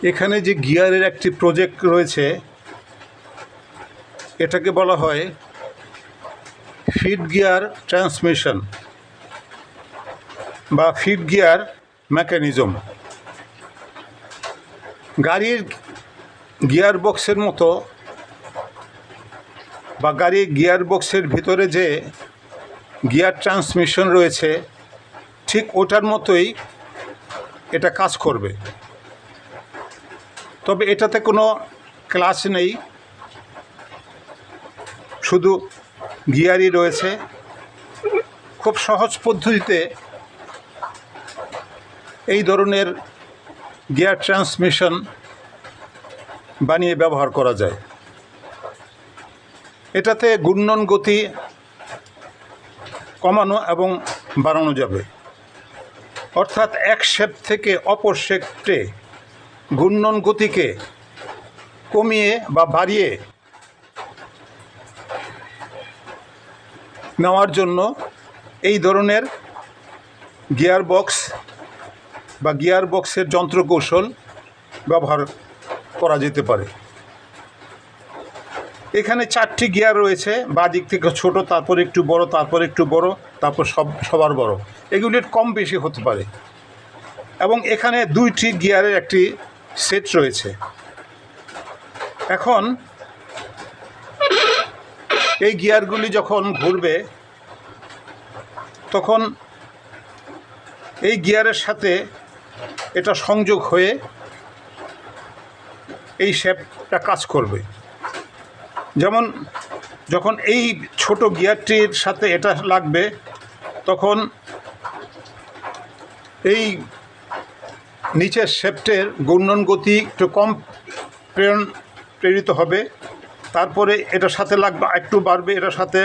এখানে যে গিয়ারের একটি প্রজেক্ট রয়েছে এটাকে বলা হয় ফিড গিয়ার ট্রান্সমিশন বা ফিড গিয়ার মেকানিজম। গাড়ির গিয়ার বক্সের মতো বা গাড়ির গিয়ার বক্সের ভিতরে যে গিয়ার ট্রান্সমিশন রয়েছে ঠিক ওটার মতোই এটা কাজ করবে। তবে এটাতে কোনো ক্লাচ নেই, শুধু গিয়ারই রয়েছে। খুব সহজ পদ্ধতিতে এই ধরনের গিয়ার ট্রান্সমিশন বানিয়ে ব্যবহার করা যায়। এটাতে ঘূর্ণন গতি কমানো এবং বাড়ানো যাবে, অর্থাৎ এক শেপ থেকে অপর শেপে ঘূর্ণন গতিকে কমিয়ে বা বাড়িয়ে নেওয়ার জন্য এই ধরনের গিয়ার বক্স বা গিয়ার বক্সের যন্ত্রকৌশল ব্যবহার করা যেতে পারে। এখানে 4টি গিয়ার রয়েছে, বাঁ দিক থেকে ছোট, তারপর একটু বড়, তারপর একটু বড়, তারপর সবার বড়। এগুলির কম বেশি হতে পারে। এবং এখানে 2টি গিয়ারের একটি সেট রয়েছে। এখন এই গিয়ারগুলি যখন ঘুরবে তখন এই গিয়ারের সাথে এটা সংযোগ হয়ে এই শেপটা কাজ করবে। যেমন যখন এই ছোট গিয়ারটির সাথে এটা লাগবে তখন এই নিচের শেপটের ঘূর্ণন গতি একটু কম প্রেরিত হবে, তারপরে এটার সাথে লাগবে আরেকটু বাড়বে, এটার সাথে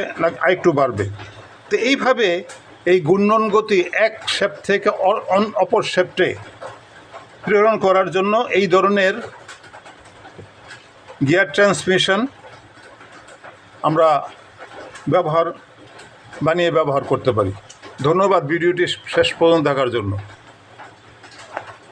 আরেকটু বাড়বে। তো এইভাবে এই ঘূর্ণন গতি এক শেপ থেকে অপর শেপটে প্রেরণ করার জন্য এই ধরনের গিয়ার ট্রান্সমিশন আমরা বানিয়ে ব্যবহার করতে পারি। ধন্যবাদ ভিডিওটি শেষ পর্যন্ত দেখার জন্য।